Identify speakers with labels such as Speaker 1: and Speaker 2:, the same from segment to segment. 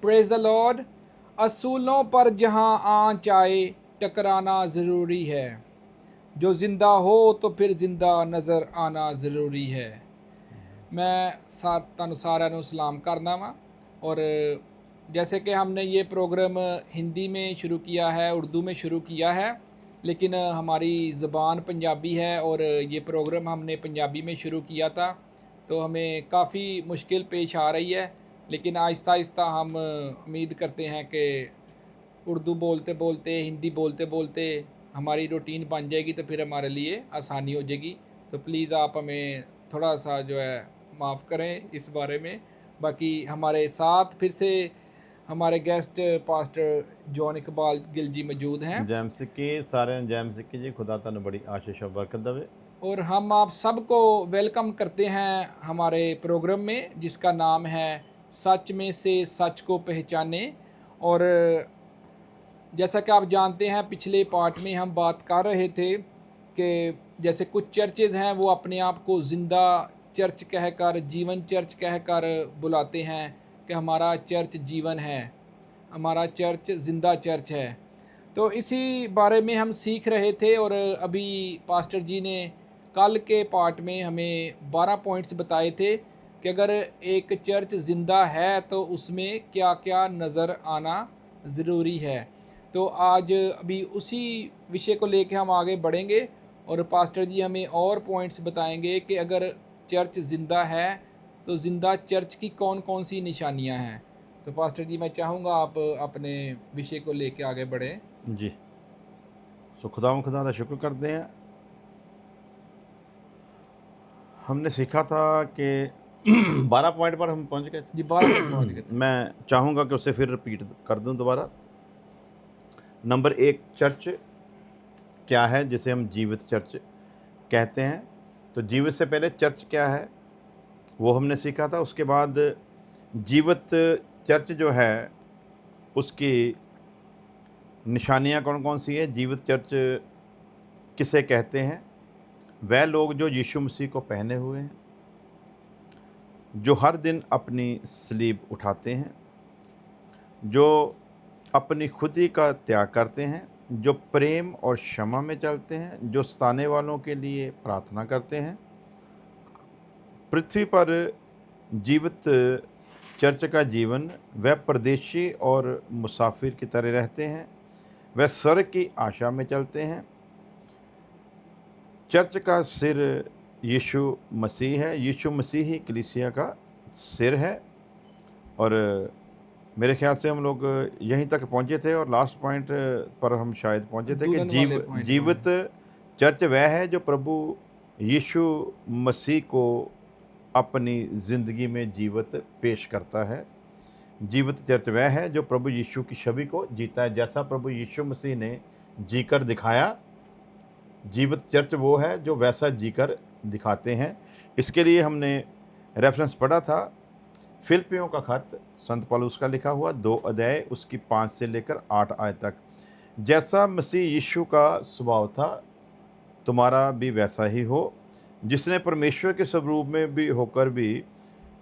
Speaker 1: Praise the Lord. असूलों पर जहाँ आँच आए टकराना ज़रूरी है। जो ज़िंदा हो तो फिर ज़िंदा नज़र आना ज़रूरी है। मैं ਤੁਹਾਨੂੰ ਸਾਰਿਆਂ ਨੂੰ सलाम करना वा। और जैसे कि हमने ये प्रोग्राम हिंदी में शुरू किया है, उर्दू में शुरू किया है, लेकिन हमारी ज़बान पंजाबी है और ये प्रोग्राम हमने पंजाबी में शुरू किया था, तो हमें काफ़ी मुश्किल पेश आ रही है। लेकिन आहिस्ता आहिस्ता हम उम्मीद करते हैं कि उर्दू बोलते बोलते, हिंदी बोलते बोलते हमारी रूटीन बन जाएगी, तो फिर हमारे लिए आसानी हो जाएगी। तो प्लीज़ आप हमें थोड़ा सा जो है माफ़ करें इस बारे में। बाकी हमारे साथ फिर से हमारे guest pastor John Iqbal Gill ji मौजूद हैं,
Speaker 2: जैम सिक्की सारे जैम सिक्की जी, खुदा तुहानू बड़ी आशीष और बरकत देवे।
Speaker 1: और हम आप सबको वेलकम करते हैं हमारे प्रोग्राम में, जिसका नाम है सच में से सच को पहचाने। और जैसा कि आप जानते हैं, पिछले पार्ट में हम बात कर रहे थे कि जैसे कुछ चर्चेज़ हैं वो अपने आप को ज़िंदा चर्च कहकर, जीवन चर्च कहकर बुलाते हैं कि हमारा चर्च जीवन है, हमारा चर्च ज़िंदा चर्च है। तो इसी बारे में हम सीख रहे थे, और अभी पास्टर जी ने कल के पार्ट में हमें 12 पॉइंट्स बताए थे कि अगर एक चर्च ज़िंदा है तो उसमें क्या क्या नज़र आना ज़रूरी है। तो आज अभी उसी विषय को लेके हम आगे बढ़ेंगे, और पास्टर जी हमें और पॉइंट्स बताएंगे कि अगर चर्च ज़िंदा है तो ज़िंदा चर्च की कौन कौन सी निशानियां हैं। तो पास्टर जी, मैं चाहूँगा आप अपने विषय को लेके आगे बढ़ें।
Speaker 2: जी, सो खुदा का शुक्र करते हैं। हमने सीखा था कि 12 पॉइंट पर हम पहुंच गए
Speaker 1: जी, 12 तक
Speaker 2: थे।
Speaker 1: पहुँच गए थे।
Speaker 2: मैं चाहूँगा कि उसे फिर रिपीट कर दूं दोबारा। नंबर 1, चर्च क्या है, जिसे हम जीवित चर्च कहते हैं। तो जीवित से पहले चर्च क्या है वो हमने सीखा था। उसके बाद जीवित चर्च जो है उसकी निशानियां कौन कौन सी है, जीवित चर्च किसे कहते हैं। वह लोग जो यीशु मसीह को पहने हुए हैं, जो हर दिन अपनी स्लीब उठाते हैं, जो अपनी खुदी का त्याग करते हैं, जो प्रेम और क्षमा में चलते हैं, जो सताने वालों के लिए प्रार्थना करते हैं। पृथ्वी पर जीवित चर्च का जीवन, वह परदेशी और मुसाफिर की तरह रहते हैं। वह स्वर्ग की आशा में चलते हैं। चर्च का सिर यीशु मसीह है। यीशु मसीह ही कलीसिया का सिर है। और मेरे ख्याल से हम लोग यहीं तक पहुंचे थे, और लास्ट पॉइंट पर हम शायद पहुंचे थे कि
Speaker 1: दुल्हन वाले पॉइंट पे
Speaker 2: जीवित चर्च वह है जो प्रभु यीशु मसीह को अपनी ज़िंदगी में जीवित पेश करता है। जीवित चर्च वह है जो प्रभु यीशु की छवि को जीता है, जैसा प्रभु यीशु मसीह ने जीकर दिखाया। जीवित चर्च वो है जो वैसा जीकर दिखाते हैं। इसके लिए हमने रेफरेंस पढ़ा था फिलिपियों का खत, संत पौलुस का लिखा हुआ 2 अध्याय उसकी 5 से लेकर 8 आयत तक। जैसा मसीह यीशु का स्वभाव था तुम्हारा भी वैसा ही हो, जिसने परमेश्वर के स्वरूप में भी होकर भी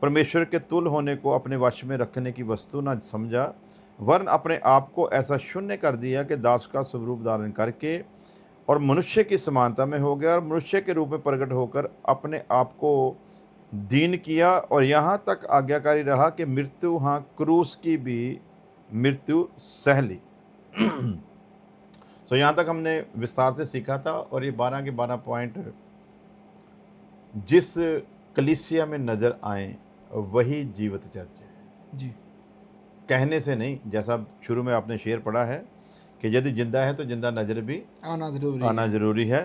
Speaker 2: परमेश्वर के तुल होने को अपने वश में रखने की वस्तु न समझा, वरन अपने आप को ऐसा शून्य कर दिया कि दास का स्वरूप धारण करके और मनुष्य की समानता में हो गया, और मनुष्य के रूप में प्रकट होकर अपने आप को दीन किया, और यहाँ तक आज्ञाकारी रहा कि मृत्यु, हाँ क्रूस की भी मृत्यु सह ली। तो यहाँ तक हमने विस्तार से सीखा था, और ये 12 के 12 पॉइंट जिस कलीसिया में नज़र आए वही जीवित चर्च है,
Speaker 1: जी,
Speaker 2: कहने से नहीं। जैसा शुरू में आपने शेर पढ़ा है कि यदि जिंदा है तो जिंदा नज़र भी
Speaker 1: आना ज़रूरी
Speaker 2: आना
Speaker 1: है।
Speaker 2: ज़रूरी है।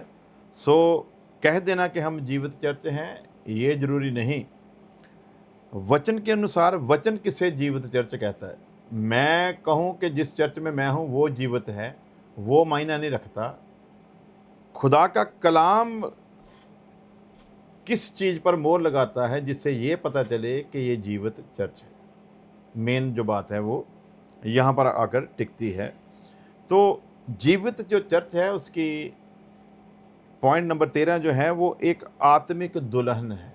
Speaker 2: सो कह देना कि हम जीवित चर्च हैं ये ज़रूरी नहीं। वचन के अनुसार वचन किसे जीवित चर्च कहता है। मैं कहूँ कि जिस चर्च में मैं हूँ वो जीवित है, वो मायना नहीं रखता। खुदा का कलाम किस चीज़ पर मोहर लगाता है जिससे ये पता चले कि ये जीवित चर्च है। मेन जो बात है वो यहाँ पर आकर टिकती है। तो जीवित जो चर्च है उसकी पॉइंट नंबर 13 जो है वो एक आत्मिक दुल्हन है।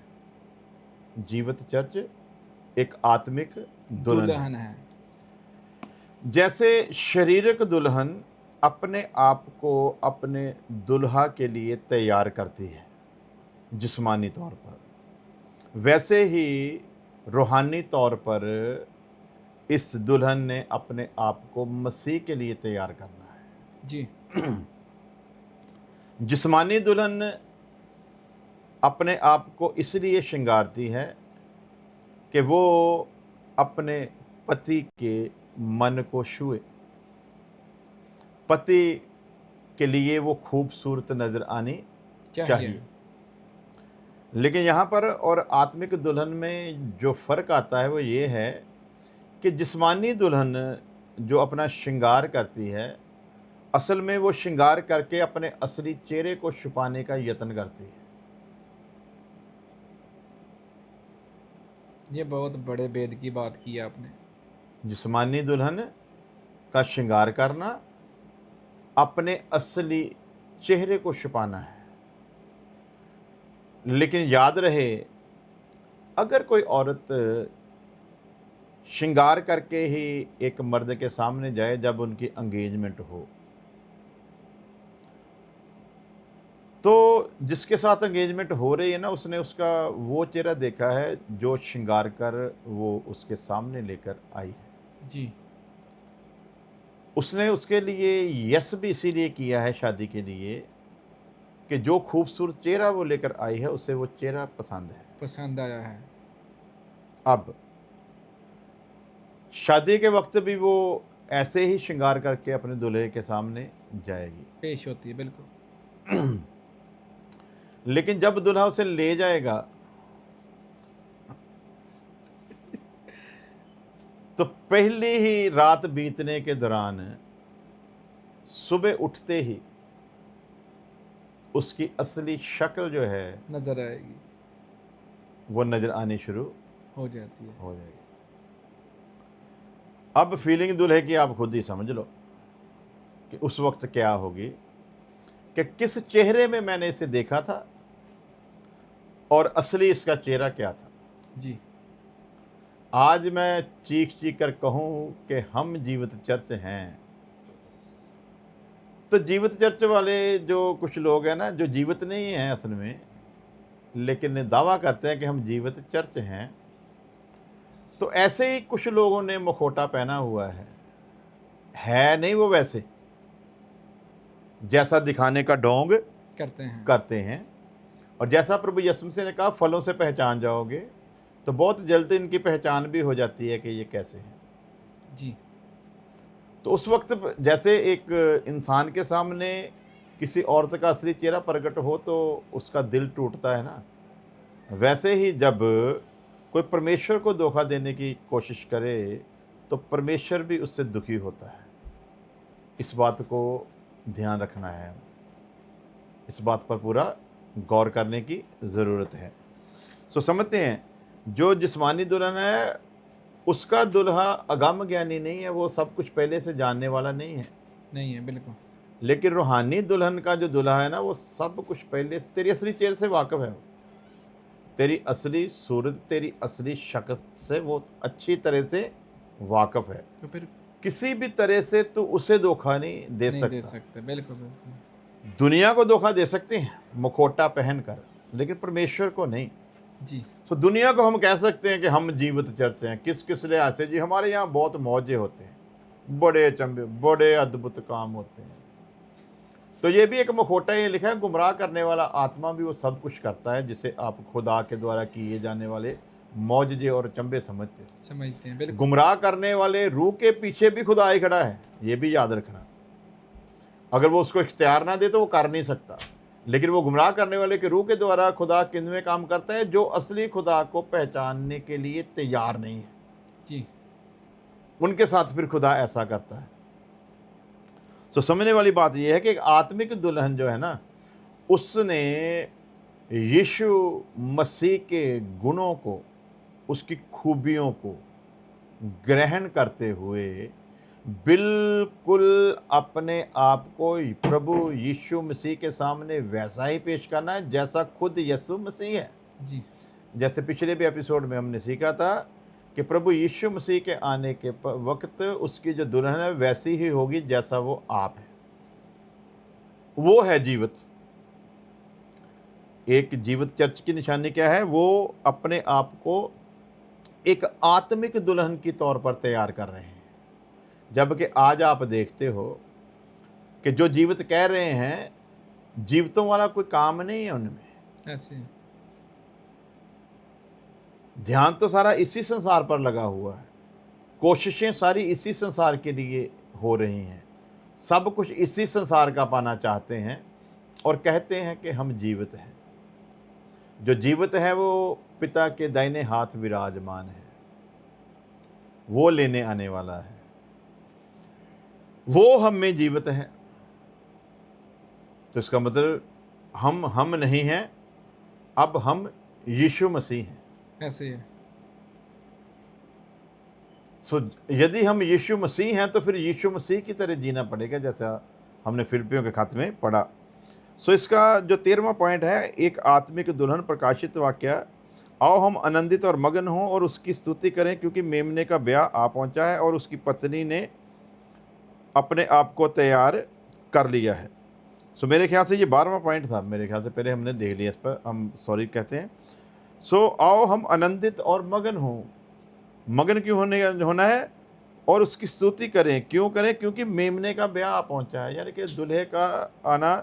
Speaker 2: जीवित चर्च एक आत्मिक दुल्हन है।
Speaker 1: दुल्हन है।
Speaker 2: जैसे शारीरिक दुल्हन अपने आप को अपने दुल्हा के लिए तैयार करती है जिस्मानी तौर पर, वैसे ही रूहानी तौर पर इस दुल्हन ने अपने आप को मसीह के लिए तैयार करना है।
Speaker 1: जी।
Speaker 2: जिस्मानी दुल्हन अपने आप को इसलिए श्रृंगारती है कि वो अपने पति के मन को छुए, पति के लिए वो खूबसूरत नजर आनी चाहिए। लेकिन यहाँ पर और आत्मिक दुल्हन में जो फ़र्क आता है वो ये है कि जिस्मानी दुल्हन जो अपना श्रृंगार करती है, असल में वो श्रृंगार करके अपने असली चेहरे को छुपाने का यत्न करती है।
Speaker 1: ये बहुत बड़े भेद की बात की है आपने।
Speaker 2: जिस्मानी दुल्हन का श्रृंगार करना अपने असली चेहरे को छुपाना है। लेकिन याद रहे, अगर कोई औरत श्रृंगार करके ही एक मर्द के सामने जाए जब उनकी एंगेजमेंट हो, तो जिसके साथ एंगेजमेंट हो रही है ना, उसने उसका वो चेहरा देखा है जो श्रृंगार कर वो उसके सामने लेकर आई है।
Speaker 1: जी।
Speaker 2: उसने उसके लिए यस भी इसीलिए किया है शादी के लिए कि जो खूबसूरत चेहरा वो लेकर आई है उसे वो चेहरा पसंद है।
Speaker 1: पसंद आया है।
Speaker 2: अब शादी के वक्त भी वो ऐसे ही श्रृंगार करके अपने दूल्हे के सामने जाएगी,
Speaker 1: पेश होती है, बिल्कुल।
Speaker 2: लेकिन जब दूल्हा उसे ले जाएगा तो पहली ही रात बीतने के दौरान सुबह उठते ही उसकी असली शक्ल जो है
Speaker 1: नजर आएगी,
Speaker 2: वो नजर आनी शुरू
Speaker 1: हो जाती है।
Speaker 2: हो जाएगी। अब फीलिंग दूल्हे की आप खुद ही समझ लो कि उस वक्त क्या होगी कि किस चेहरे में मैंने इसे देखा था और असली इसका चेहरा क्या था।
Speaker 1: जी।
Speaker 2: आज मैं चीख चीख कर कहूँ कि हम जीवित चर्च हैं, तो जीवित चर्च वाले जो कुछ लोग हैं ना, जो जीवित नहीं हैं असल में, लेकिन दावा करते हैं कि हम जीवित चर्च हैं, तो ऐसे ही कुछ लोगों ने मुखौटा पहना हुआ है नहीं वो वैसे जैसा दिखाने का ढोंग करते हैं। और जैसा प्रभु यीशु मसीह ने कहा, फलों से पहचान जाओगे, तो बहुत जल्दी इनकी पहचान भी हो जाती है कि ये कैसे हैं।
Speaker 1: जी।
Speaker 2: तो उस वक्त जैसे एक इंसान के सामने किसी औरत का असली चेहरा प्रकट हो तो उसका दिल टूटता है ना, वैसे ही जब कोई परमेश्वर को धोखा देने की कोशिश करे तो परमेश्वर भी उससे दुखी होता है। इस बात को ध्यान रखना है, इस बात पर पूरा गौर करने की ज़रूरत है। सो समझते हैं, जो जिस्मानी दुल्हन है उसका दुल्हा अगम ज्ञानी नहीं है, वो सब कुछ पहले से जानने वाला नहीं है,
Speaker 1: बिल्कुल।
Speaker 2: लेकिन रूहानी दुल्हन का जो दुल्हा है ना, वो सब कुछ पहले से तेरी असली चेहरे से वाकिफ़ है, तेरी असली सूरत, तेरी असली शक्ल से वो अच्छी तरह से वाकिफ़ है।
Speaker 1: तो फिर
Speaker 2: किसी भी तरह से तो उसे धोखा नहीं दे
Speaker 1: सकते। बिल्कुल बिल्कुल।
Speaker 2: दुनिया को धोखा दे सकते हैं मुखौटा पहनकर, लेकिन परमेश्वर को नहीं।
Speaker 1: जी।
Speaker 2: तो दुनिया को हम कह सकते हैं कि हम जीवित चर्च हैं, किस लिहाज से जी, हमारे यहाँ बहुत मौजे होते हैं, बड़े अचंभे, बड़े अद्भुत काम होते हैं। तो ये भी एक मुखौटा, ये लिखा है, गुमराह करने वाला आत्मा भी वो सब कुछ करता है जिसे आप खुदा के द्वारा किए जाने वाले मौजे और अचंभे समझते
Speaker 1: हैं। बिल्कुल।
Speaker 2: गुमराह करने वाले रूह के पीछे भी खुदा ही खड़ा है, ये भी याद रखना। अगर वो उसको इख्तियार ना दे तो वो कर नहीं सकता, लेकिन वो गुमराह करने वाले के रूह के द्वारा खुदा किनमें काम करता है, जो असली खुदा को पहचानने के लिए तैयार नहीं है।
Speaker 1: जी।
Speaker 2: उनके साथ फिर खुदा ऐसा करता है। तो समझने वाली बात यह है कि एक आत्मिक दुल्हन जो है ना, उसने यीशु मसीह के गुणों को, उसकी खूबियों को ग्रहण करते हुए बिल्कुल अपने आप को प्रभु यीशु मसीह के सामने वैसा ही पेश करना है जैसा खुद यीशु मसीह है।
Speaker 1: जी।
Speaker 2: जैसे पिछले भी एपिसोड में हमने सीखा था कि प्रभु यीशु मसीह के आने के वक्त उसकी जो दुल्हन है वैसी ही होगी जैसा वो आप है। वो है जीवित। एक जीवित चर्च की निशानी क्या है? वो अपने आप को एक आत्मिक दुल्हन की तौर पर तैयार कर रहे हैं। जबकि आज आप देखते हो कि जो जीवित कह रहे हैं, जीवितों वाला कोई काम नहीं है उनमें।
Speaker 1: ऐसे
Speaker 2: ध्यान तो सारा इसी संसार पर लगा हुआ है, कोशिशें सारी इसी संसार के लिए हो रही हैं, सब कुछ इसी संसार का पाना चाहते हैं और कहते हैं कि हम जीवित हैं। जो जीवित है वो पिता के दाहिने हाथ विराजमान है, वो लेने आने वाला है, वो हम में जीवित है। तो इसका मतलब हम नहीं हैं, अब हम यीशु मसीह हैं।
Speaker 1: ऐसे ही है।
Speaker 2: सो यदि हम यीशु मसीह हैं तो फिर यीशु मसीह की तरह जीना पड़ेगा, जैसा हमने फिलिप्पियों के खत में पढ़ा। सो इसका जो 13वां पॉइंट है, एक आत्मिक दुल्हन प्रकाशित वाक्य, आओ हम आनंदित और मगन हों और उसकी स्तुति करें, क्योंकि मेमने का ब्याह आ पहुंचा है और उसकी पत्नी ने अपने आप को तैयार कर लिया है। सो मेरे ख्याल से ये 12वां पॉइंट था, मेरे ख्याल से पहले हमने देख लिया, इस पर हम सॉरी कहते हैं। सो आओ हम आनंदित और मगन हों। मगन क्यों होना है? और उसकी स्तुति करें। क्यों करें? क्योंकि मेमने का ब्याह पहुंचा है, यानी कि दुल्हे का आना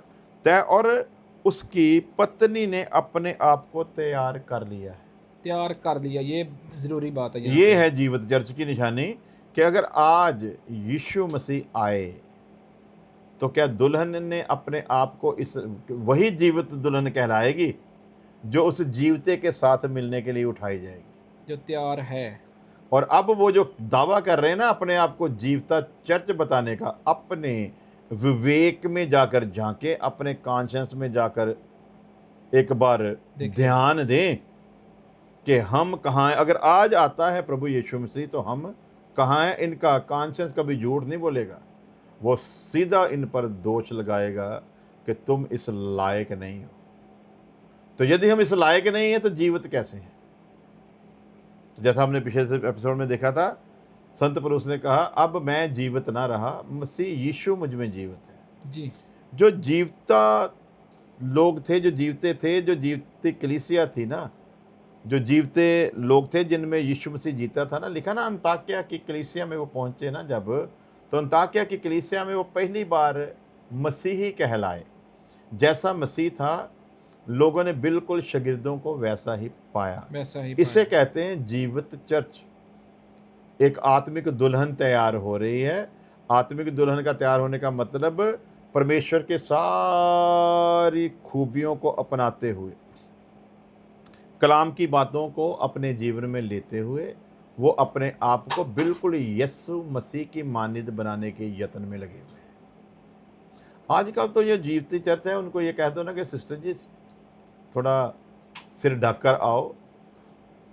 Speaker 2: तय, और उसकी पत्नी ने अपने आप को तैयार कर लिया है।
Speaker 1: तैयार कर लिया, ये ज़रूरी बात है यहाँ
Speaker 2: ये
Speaker 1: पे।
Speaker 2: है जीवित चर्च की निशानी कि अगर आज यीशु मसीह आए तो क्या दुल्हन ने अपने आप को इस वही जीवित दुल्हन कहलाएगी जो उस जीवते के साथ मिलने के लिए उठाई जाएगी।
Speaker 1: जो तैयार है।
Speaker 2: और अब वो जो दावा कर रहे हैं ना अपने आप को जीवता चर्च बताने का, अपने विवेक में जाकर झांके, अपने कॉन्शियंस में जाकर एक बार
Speaker 1: देखें।
Speaker 2: ध्यान दें कि हम कहाँ हैं। अगर आज आता है प्रभु यीशु मसीह तो हम कहाँ हैं। इनका कॉन्शियंस कभी झूठ नहीं बोलेगा, वो सीधा इन पर दोष लगाएगा कि तुम इस लायक नहीं हो। तो यदि हम इस लायक नहीं हैं तो जीवित कैसे हैं? तो जैसा हमने पिछले एपिसोड में देखा था, संत पौलुस ने कहा, अब मैं जीवित ना रहा, मसीह यीशु मुझ में जीवित है।
Speaker 1: जी।
Speaker 2: जो जीवता लोग थे, जो जीवते थे, जो जीवती कलीसिया थी ना, जो जीवते लोग थे जिनमें यीशु मसीह जीता था ना, लिखा ना अंताकिया की कलीसिया में वो पहुंचे ना जब, तो अंताकिया की कलीसिया में वो पहली बार मसीही कहलाए। जैसा मसीह था, लोगों ने बिल्कुल शागिर्दों को वैसा ही पाया।
Speaker 1: वैसा ही
Speaker 2: इसे
Speaker 1: पाया।
Speaker 2: कहते हैं जीवित चर्च। एक आत्मिक दुल्हन तैयार हो रही है। आत्मिक दुल्हन का तैयार होने का मतलब परमेश्वर के सारी खूबियों को अपनाते हुए, कलाम की बातों को अपने जीवन में लेते हुए, वो अपने आप को बिल्कुल यीशु मसीह की मानद बनाने के यत्न में लगे हुए हैं। आजकल तो ये जीवती चर्च है, उनको ये कह दो ना कि सिस्टर जी थोड़ा सिर ढककर आओ,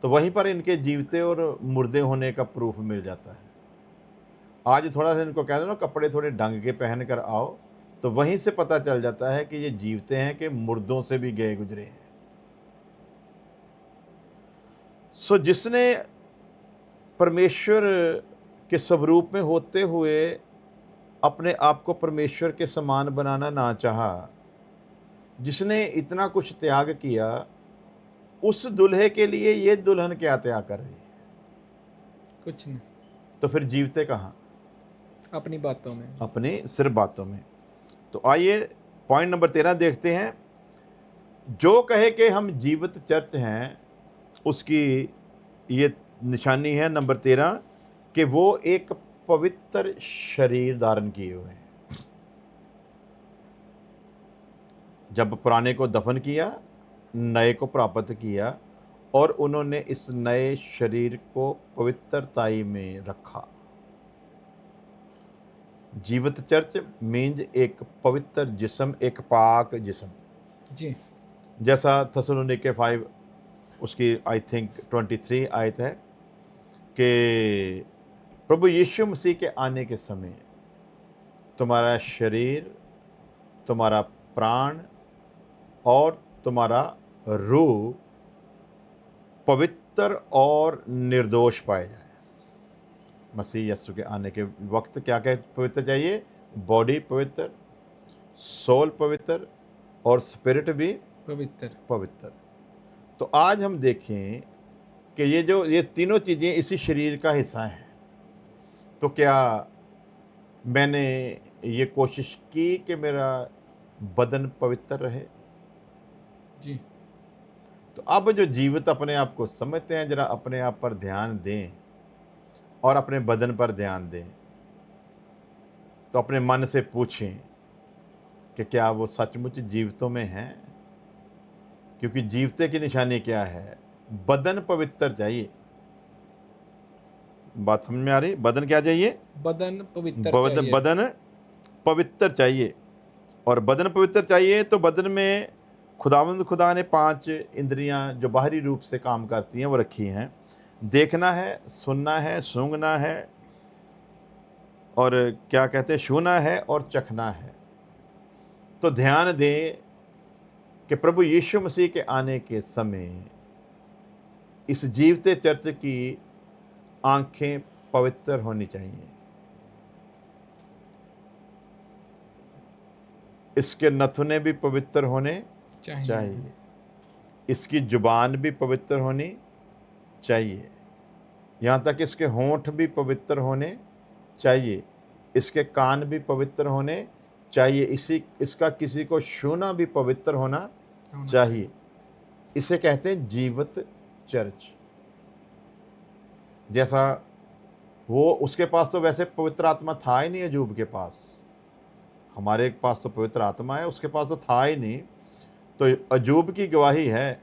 Speaker 2: तो वहीं पर इनके जीवते और मुर्दे होने का प्रूफ मिल जाता है। आज थोड़ा सा इनको कह दो ना कपड़े थोड़े ढंग के पहन कर आओ, तो वहीं से पता चल जाता है कि ये जीवते हैं कि मुर्दों से भी गए गुजरे हैं। सो जिसने परमेश्वर के स्वरूप में होते हुए अपने आप को परमेश्वर के समान बनाना ना चाहा, जिसने इतना कुछ त्याग किया, उस दुल्हे के लिए ये दुल्हन क्या त्याग कर रही है?
Speaker 1: कुछ नहीं,
Speaker 2: तो फिर जीवते कहाँ?
Speaker 1: अपनी बातों में।
Speaker 2: अपनी सिर्फ बातों में। तो आइए पॉइंट नंबर 13 देखते हैं। जो कहे कि हम जीवित चर्च हैं, उसकी ये निशानी है नंबर 13 कि वो एक पवित्र शरीर धारण किए हुए हैं। जब पुराने को दफन किया, नए को प्राप्त किया, और उन्होंने इस नए शरीर को पवित्रताई में रखा। जीवित चर्च मीन्स एक पवित्र जिस्म, एक पाक जिस्म।
Speaker 1: जी।
Speaker 2: जैसा थेसलोनिके 5 उसकी आई थिंक 23 आयत है कि प्रभु यीशु मसीह के आने के समय तुम्हारा शरीर, तुम्हारा प्राण और तुम्हारा रूह पवित्र और निर्दोष पाए जाएं। मसीह यीशु के आने के वक्त क्या क्या पवित्र चाहिए? बॉडी पवित्र, सोल पवित्र और स्पिरिट भी
Speaker 1: पवित्र।
Speaker 2: पवित्र। तो आज हम देखें कि ये तीनों चीज़ें इसी शरीर का हिस्सा हैं। तो क्या मैंने ये कोशिश की कि मेरा बदन पवित्र रहे?
Speaker 1: जी।
Speaker 2: तो अब जो जीवित अपने आप को समझते हैं, जरा अपने आप पर ध्यान दें और अपने बदन पर ध्यान दें। तो अपने मन से पूछें कि क्या वो सचमुच जीवितों में हैं? क्योंकि जीवते की निशानी क्या है? बदन पवित्र चाहिए। बात समझ में आ रही? बदन क्या चाहिए?
Speaker 1: बदन पवित्र
Speaker 2: बदन
Speaker 1: चाहिए।
Speaker 2: बदन पवित्र चाहिए। और बदन पवित्र चाहिए तो बदन में खुदा ने 5 इंद्रियां जो बाहरी रूप से काम करती हैं वो रखी हैं। देखना है, सुनना है, सूंघना है, और क्या कहते हैं, छूना है और चखना है। तो ध्यान दें कि प्रभु यीशु मसीह के आने के समय इस जीवते चर्च की आंखें पवित्र होनी चाहिए। इसके नथुने भी पवित्र होने चाहिए। इसकी जुबान भी पवित्र होनी चाहिए। यहाँ तक इसके होंठ भी पवित्र होने चाहिए। इसके कान भी पवित्र होने चाहिए। इसका किसी को छूना भी पवित्र होना चाहिए। इसे कहते हैं जीवित चर्च। जैसा वो, उसके पास तो वैसे पवित्र आत्मा था ही नहीं अजूब के पास। हमारे पास तो पवित्र आत्मा है, उसके पास तो था ही नहीं। तो अजूब की गवाही है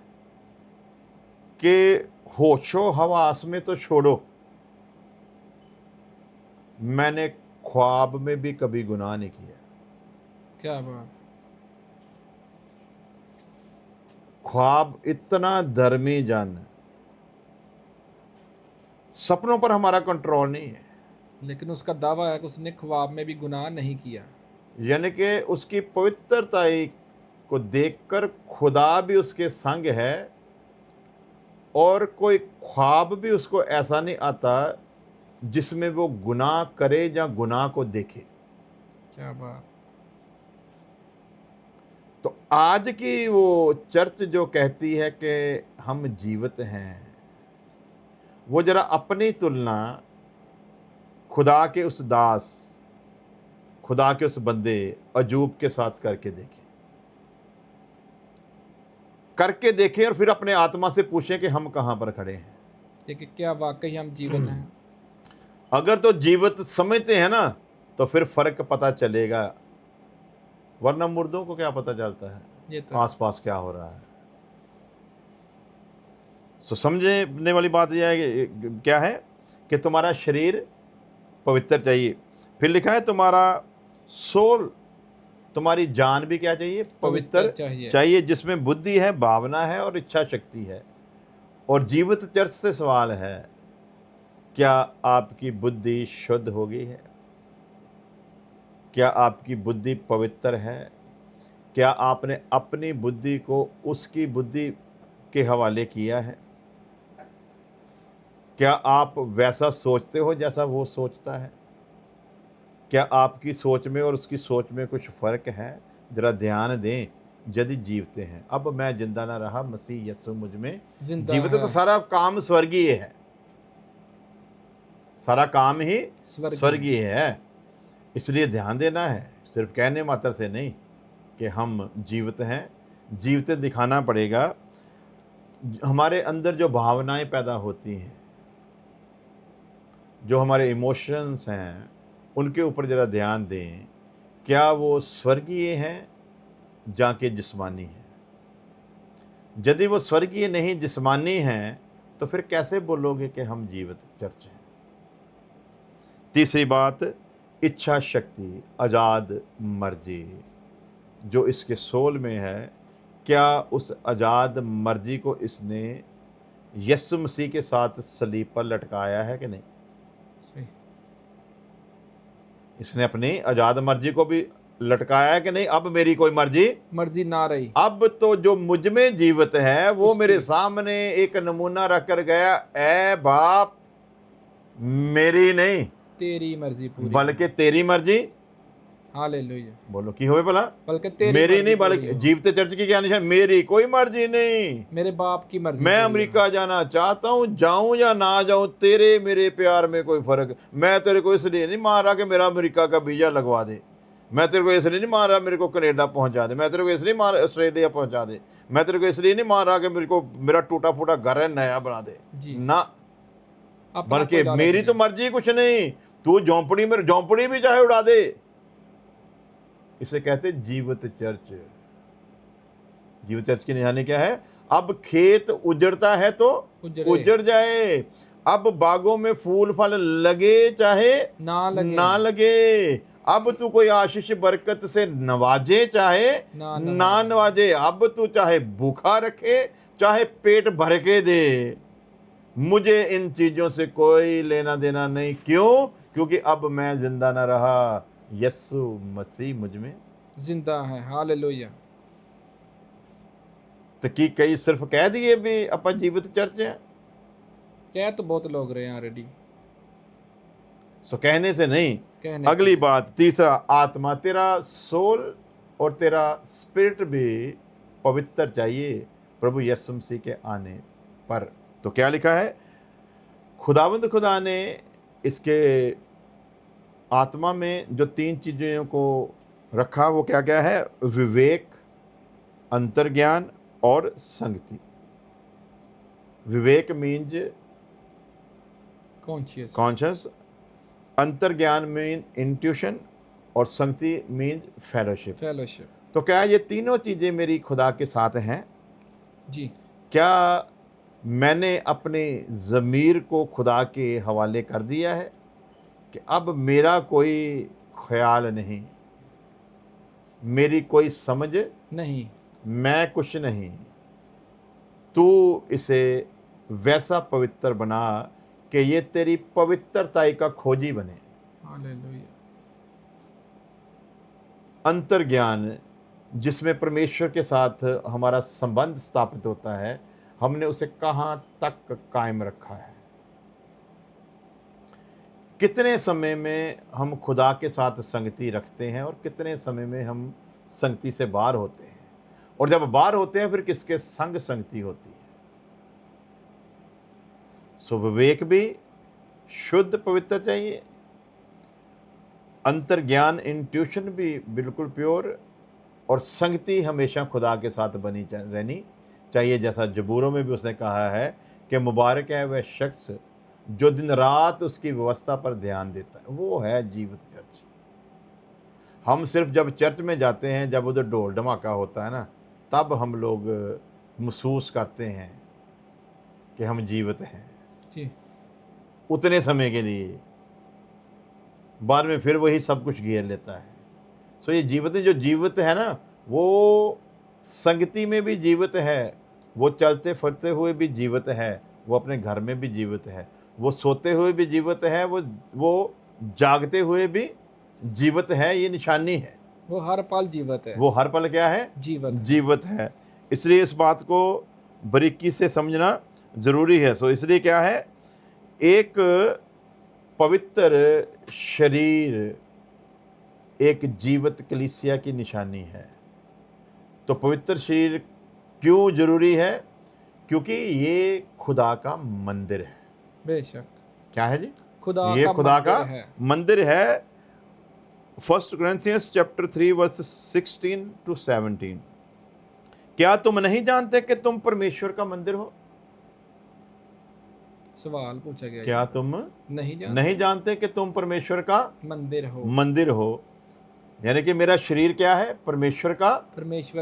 Speaker 2: कि होशो हवास में तो छोड़ो, मैंने ख्वाब में भी कभी गुनाह नहीं किया।
Speaker 1: क्या बात।
Speaker 2: ख्वाब इतना धर्मी जन, सपनों पर हमारा कंट्रोल नहीं है।
Speaker 1: लेकिन उसका दावा है कि उसने ख्वाब में भी गुनाह नहीं किया।
Speaker 2: यानी कि उसकी पवित्रता को देखकर खुदा भी उसके संग है, और कोई ख्वाब भी उसको ऐसा नहीं आता जिसमें वो गुनाह करे या गुनाह को देखे।
Speaker 1: क्या बात।
Speaker 2: तो आज की वो चर्च जो कहती है कि हम जीवित हैं, वो जरा अपनी तुलना खुदा के उस दास, खुदा के उस बंदे अजूब के साथ करके देखें और फिर अपने आत्मा से पूछें कि हम कहाँ पर खड़े हैं।
Speaker 1: कि क्या वाकई हम जीवित हैं?
Speaker 2: अगर तो जीवित समझते हैं ना, तो फिर फर्क पता चलेगा, वरना मुर्दों को क्या पता चलता है
Speaker 1: ये तो
Speaker 2: आसपास क्या हो रहा है। सो समझने वाली बात यह है कि क्या है कि तुम्हारा शरीर पवित्र चाहिए। फिर लिखा है तुम्हारा सोल, तुम्हारी जान भी क्या चाहिए? पवित्र चाहिए, जिसमें बुद्धि है, भावना है और इच्छा शक्ति है। और जीवित चर्च से सवाल है, क्या आपकी बुद्धि शुद्ध हो गई है? क्या आपकी बुद्धि पवित्र है? क्या आपने अपनी बुद्धि को उसकी बुद्धि के हवाले किया है? क्या आप वैसा सोचते हो जैसा वो सोचता है? क्या आपकी सोच में और उसकी सोच में कुछ फ़र्क है? ज़रा ध्यान दें, यदि जीवते हैं। अब मैं जिंदा ना रहा, मसीह यीशु मुझ में जीवित है। तो सारा काम स्वर्गीय है, सारा काम ही स्वर्गीय है। इसलिए ध्यान देना है, सिर्फ कहने मात्र से नहीं कि हम जीवित हैं। जीवित दिखाना पड़ेगा। हमारे अंदर जो भावनाएं पैदा होती हैं, जो हमारे इमोशंस हैं, उनके ऊपर ज़रा ध्यान दें। क्या वो स्वर्गीय हैं जाके जिस्मानी हैं? यदि वो स्वर्गीय नहीं, जिस्मानी हैं, तो फिर कैसे बोलोगे कि हम जीवित चर्च हैं? तीसरी बात, इच्छा शक्ति, आज़ाद मर्जी जो इसके सोल में है, क्या उस आज़ाद मर्जी को इसने यीशु मसीह के साथ सलीब पर लटकाया है कि नहीं?
Speaker 1: सही।
Speaker 2: इसने अपनी आज़ाद मर्जी को भी लटकाया है कि नहीं, अब मेरी कोई
Speaker 1: मर्जी ना रही।
Speaker 2: अब तो जो मुझ में जीवित है वो
Speaker 1: उसकी।
Speaker 2: मेरे सामने एक नमूना रख कर गया, ए बाप, मेरी नहीं
Speaker 1: तेरी मर्जी पूरी
Speaker 2: बल्कि तेरी मर्जी।
Speaker 1: हालेलुया।
Speaker 2: बोलो की होवे भला,
Speaker 1: बल्कि तेरी
Speaker 2: मेरी
Speaker 1: मर्जी
Speaker 2: नहीं
Speaker 1: पूरी
Speaker 2: बल्कि
Speaker 1: हो।
Speaker 2: जीवित चर्च की क्या निशान, मेरी कोई मर्जी नहीं।
Speaker 1: मेरे बाप की मर्जी
Speaker 2: मैं
Speaker 1: पूरी हो।
Speaker 2: अमेरिका जाना चाहता हूं, जाऊं या ना जाऊं, तेरे मेरे प्यार में कोई फर्क। मैं तेरे को इसलिए नहीं मार रहा कि मेरा अमेरिका का वीजा लगवा दे, मैं तेरे को इसलिए नहीं मार रहा मेरे को कनेडा पहुंचा दे, मैं तेरे को इसलिए मार ऑस्ट्रेलिया पहुंचा दे, मैं तेरे को इसलिए नहीं मार रहा कि मेरे को मेरा टूटा फूटा घर है नया बना दे
Speaker 1: जी।
Speaker 2: ना,
Speaker 1: अपना
Speaker 2: बल्कि
Speaker 1: कोई लालच
Speaker 2: मेरी तो
Speaker 1: नहीं।
Speaker 2: मर्जी कुछ नहीं। तू झोंपड़ी में झोंपड़ी भी चाहे उड़ा दे। इसे कहते जीवित चर्च। जीवित चर्च की निशानी क्या है? अब खेत उजड़ता है तो
Speaker 1: उजड़े
Speaker 2: उजड़ जाए, अब बागों में फूल फल लगे चाहे
Speaker 1: ना लगे।
Speaker 2: ना लगे, अब तू कोई आशीष बरकत से नवाजे चाहे
Speaker 1: ना
Speaker 2: ना नवाजे, अब तू चाहे भूखा रखे चाहे पेट भर के दे, मुझे इन चीजों से कोई लेना देना नहीं। क्यों? क्योंकि अब मैं जिंदा ना रहा, यीशु मसीह मुझ में
Speaker 1: जिंदा है। हालेलुया।
Speaker 2: तो की कई सिर्फ कह दिए भी अपन जीवित चर्च है,
Speaker 1: कह तो बहुत लोग रहे हैं ऑलरेडी,
Speaker 2: सो कहने से नहीं।
Speaker 1: कहने
Speaker 2: अगली
Speaker 1: से।
Speaker 2: बात, तीसरा, आत्मा, तेरा सोल और तेरा स्पिरिट भी पवित्र चाहिए प्रभु यीशु मसीह के आने पर। तो क्या लिखा है? खुदावंद खुदा ने इसके आत्मा में जो तीन चीज़ों को रखा वो क्या क्या है? विवेक, अंतर्ज्ञान और संगति। विवेक मीन्स कॉन्शियस, अंतर्ज्ञान मीन इंट्यूशन और संगति मीन्स फेलोशिप। तो क्या ये तीनों चीज़ें मेरी खुदा के साथ हैं
Speaker 1: जी।
Speaker 2: क्या मैंने अपने ज़मीर को खुदा के हवाले कर दिया है कि अब मेरा कोई ख्याल नहीं, मेरी कोई समझ
Speaker 1: नहीं,
Speaker 2: मैं कुछ नहीं, तू इसे वैसा पवित्र बना कि ये तेरी पवित्रताई का खोजी बने।
Speaker 1: हालेलुया।
Speaker 2: अंतर्ज्ञान, जिसमें परमेश्वर के साथ हमारा संबंध स्थापित होता है, हमने उसे कहाँ तक कायम रखा है, कितने समय में हम खुदा के साथ संगति रखते हैं और कितने समय में हम संगति से बाहर होते हैं, और जब बाहर होते हैं फिर किसके संग संगति होती है। सो विवेक भी शुद्ध पवित्र चाहिए, अंतर्ज्ञान इंट्यूशन भी बिल्कुल प्योर, और संगति हमेशा खुदा के साथ बनी रहनी चाहिए। जैसा जबूरों में भी उसने कहा है कि मुबारक है वह शख्स जो दिन रात उसकी व्यवस्था पर ध्यान देता है, वो है जीवित चर्च। हम सिर्फ जब चर्च में जाते हैं, जब उधर ढोल धमाका होता है ना, तब हम लोग महसूस करते हैं कि हम जीवित हैं
Speaker 1: जी।
Speaker 2: उतने समय के लिए, बाद में फिर वही सब कुछ घेर लेता है। सो ये जीवित, जो जीवित है ना, वो संगति में भी जीवित है, वो चलते फिरते हुए भी जीवित है, वो अपने घर में भी जीवित है, वो सोते हुए भी जीवित है, वो जागते हुए भी जीवित है। ये निशानी है,
Speaker 1: वो हर पल जीवित है।
Speaker 2: वो हर पल क्या है?
Speaker 1: जीवित
Speaker 2: है। इसलिए इस बात को बारीकी से समझना ज़रूरी है। सो इसलिए क्या है? एक पवित्र शरीर एक जीवित कलीसिया की निशानी है। तो पवित्र शरीर क्यों जरूरी है? क्योंकि ये खुदा का मंदिर है।
Speaker 1: बेशक।
Speaker 2: क्या है जी?
Speaker 1: ये
Speaker 2: खुदा का मंदिर है। 1 Corinthians chapter 3 verse 16 to 17। क्या तुम नहीं जानते कि तुम परमेश्वर का मंदिर हो?
Speaker 1: सवाल पूछा गया।
Speaker 2: क्या तुम नहीं जानते कि तुम परमेश्वर का मंदिर हो? यानी कि मेरा शरीर क्या है? परमेश्वर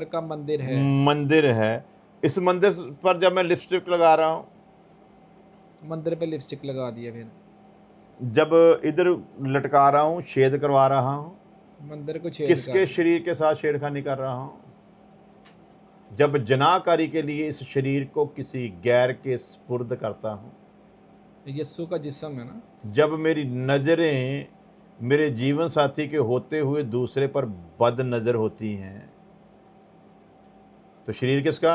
Speaker 2: का मंदिर है। इस मंदिर पर जब मैं लिपस्टिक लगा रहा हूँ,
Speaker 1: मंदिर पे लिपस्टिक लगा दिया, फिर
Speaker 2: जब इधर लटका रहा हूँ, छेद करवा रहा हूँ,
Speaker 1: मंदिर को छेद
Speaker 2: किसके शरीर के साथ छेड़खानी कर रहा हूँ? जब जनाकारी के लिए इस शरीर को किसी गैर के सुपुर्द करता हूँ,
Speaker 1: यीशु का जिस्म है ना,
Speaker 2: जब मेरी नज़रें मेरे जीवन साथी के होते हुए दूसरे पर बद नज़र होती हैं। तो शरीर किसका?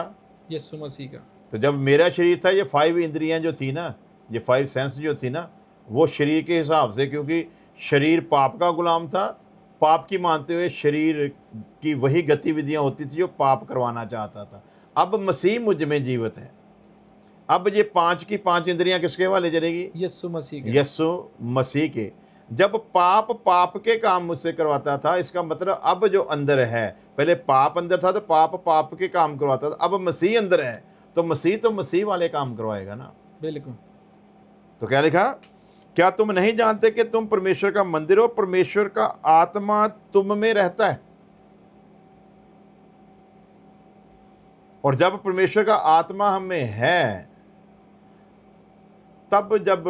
Speaker 1: यीशु मसीह का।
Speaker 2: तो जब मेरा शरीर था, ये 5 इंद्रियां जो थी ना, ये 5 सेंस जो थी ना, वो शरीर के हिसाब से, क्योंकि शरीर पाप का गुलाम था, पाप की मानते हुए शरीर की वही गतिविधियां होती थी जो पाप करवाना चाहता था। अब मसीह मुझ में जीवित है। अब ये 5 की 5 इंद्रियां किसके वाले चलेगी?
Speaker 1: यीशु मसीह का।
Speaker 2: यीशु मसीह के। जब पाप के काम मुझसे करवाता था, इसका मतलब अब जो अंदर है, पहले पाप अंदर था तो पाप के काम करवाता था, अब मसीह अंदर है तो मसीह वाले काम करवाएगा ना।
Speaker 1: बिल्कुल।
Speaker 2: तो क्या लिखा? क्या तुम नहीं जानते कि तुम परमेश्वर का मंदिर हो, परमेश्वर का आत्मा तुम में रहता है? और जब परमेश्वर का आत्मा हम में है, तब जब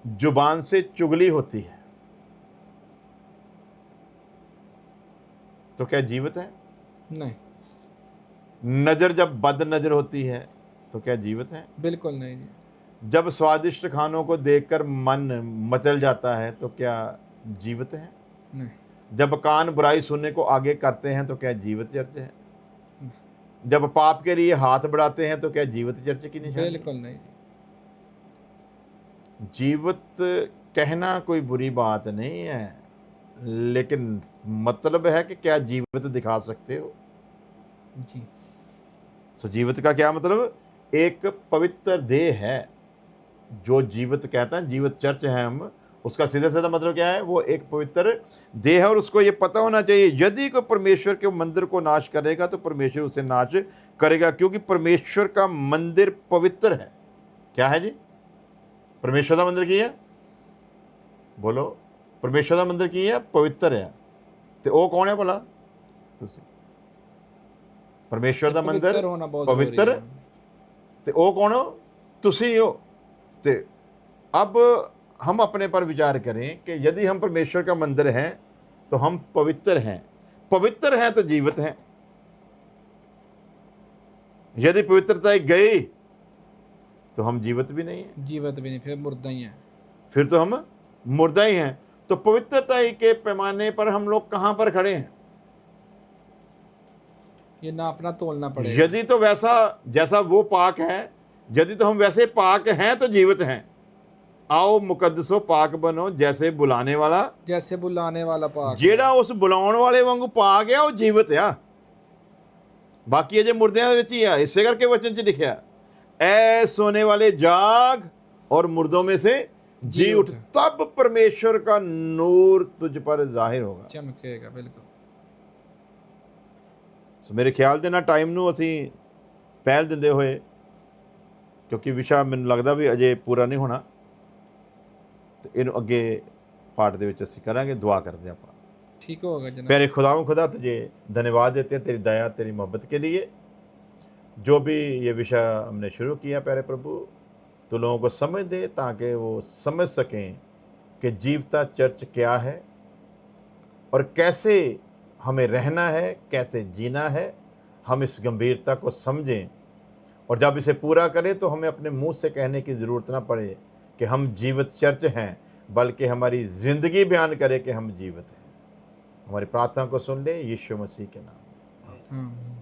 Speaker 2: जुबान से चुगली होती है तो क्या जीवित है?
Speaker 1: नहीं,
Speaker 2: नजर जब बद नजर होती है तो क्या जीवित है?
Speaker 1: बिल्कुल नहीं जी।
Speaker 2: जब स्वादिष्ट खानों को देखकर मन मचल जाता है तो क्या जीवित है?
Speaker 1: नहीं,
Speaker 2: जब कान बुराई सुनने को आगे करते हैं तो क्या जीवित चर्च है? जब पाप के लिए हाथ बढ़ाते हैं तो क्या जीवित चर्च की निशानी?
Speaker 1: बिल्कुल नहीं जी।
Speaker 2: जीवित कहना कोई बुरी बात नहीं है, लेकिन मतलब है कि क्या जीवित दिखा सकते हो?
Speaker 1: जी।
Speaker 2: सो जीवित का क्या मतलब? एक पवित्र देह है जो जीवित कहता है, जीवित चर्च है हम, उसका सीधा सीधा मतलब क्या है? वो एक पवित्र देह है। और उसको ये पता होना चाहिए, यदि कोई परमेश्वर के मंदिर को नाश करेगा तो परमेश्वर उसे नाश करेगा, क्योंकि परमेश्वर का मंदिर पवित्र है। क्या है जी? परमेश्वर का मंदिर की है, बोलो। परमेश्वर का मंदिर की है, पवित्र है। तो वो कौन है भला? तुसी। परमेश्वर का मंदिर
Speaker 1: पवित्र होना बहुत जरूरी
Speaker 2: पवित्र,
Speaker 1: है।
Speaker 2: ते वो कौन हो? तुसी हो। ते अब हम अपने पर विचार करें कि यदि हम परमेश्वर का मंदिर हैं तो हम पवित्र हैं। पवित्र हैं तो जीवित हैं। यदि पवित्रता गई तो हम जीवित भी नहीं हैं,
Speaker 1: जीवित भी नहीं, फिर मुर्दा ही है।
Speaker 2: फिर तो हम मुर्दा ही हैं। तो पवित्रता के पैमाने पर हम लोग कहां पर खड़े हैं?
Speaker 1: ये नापना तोलना पड़ेगा।
Speaker 2: यदि तो वैसा जैसा वो पाक है, यदि तो हम वैसे पाक हैं तो जीवित हैं। आओ मुकद्दसो पाक बनो जैसे बुलाने वाला,
Speaker 1: जैसे बुलाने वाला पाक है।
Speaker 2: जेड़ा उस बुलाने वाले वांगू पाक है वो जीवित है। बाकी अजे मुर्दियां दे विच ही है। इसे करके वचन च लिखा, ऐ सोने वाले जाग और मुर्दों में से जी उठ, तब परमेश्वर का नूर तुझ पर जाहिर होगा।
Speaker 1: चमकेगा। बिल्कुल।
Speaker 2: सो मेरे ख्याल ਦੇ ਨਾਲ ਟਾਈਮ ਨੂੰ ਅਸੀਂ ਪਹਿਲ ਦਿੰਦੇ ਹੋਏ, ਕਿਉਂਕਿ ਵਿਸ਼ਾ ਮੈਨੂੰ ਲੱਗਦਾ ਵੀ ਅਜੇ ਪੂਰਾ ਨਹੀਂ ਹੋਣਾ, ਤੇ ਇਹਨੂੰ ਅੱਗੇ ਪਾਠ ਦੇ ਵਿੱਚ ਅਸੀਂ ਕਰਾਂਗੇ। ਦੁਆ ਕਰਦੇ ਆਪਾਂ।
Speaker 1: ठीक होगा जनाब।
Speaker 2: प्यारे खुदा तुझे धन्यवाद देते हैं तेरी दया तेरी मोहब्बत के लिए। जो भी ये विषय हमने शुरू किया प्यारे प्रभु, तो लोगों को समझ दे ताकि वो समझ सकें कि जीवता चर्च क्या है और कैसे हमें रहना है, कैसे जीना है। हम इस गंभीरता को समझें और जब इसे पूरा करें तो हमें अपने मुंह से कहने की ज़रूरत ना पड़े कि हम जीवित चर्च हैं, बल्कि हमारी ज़िंदगी बयान करे कि हम जीवित हैं। हमारी प्रार्थना को सुन ले यीशु मसीह के नाम में।
Speaker 1: हाँ।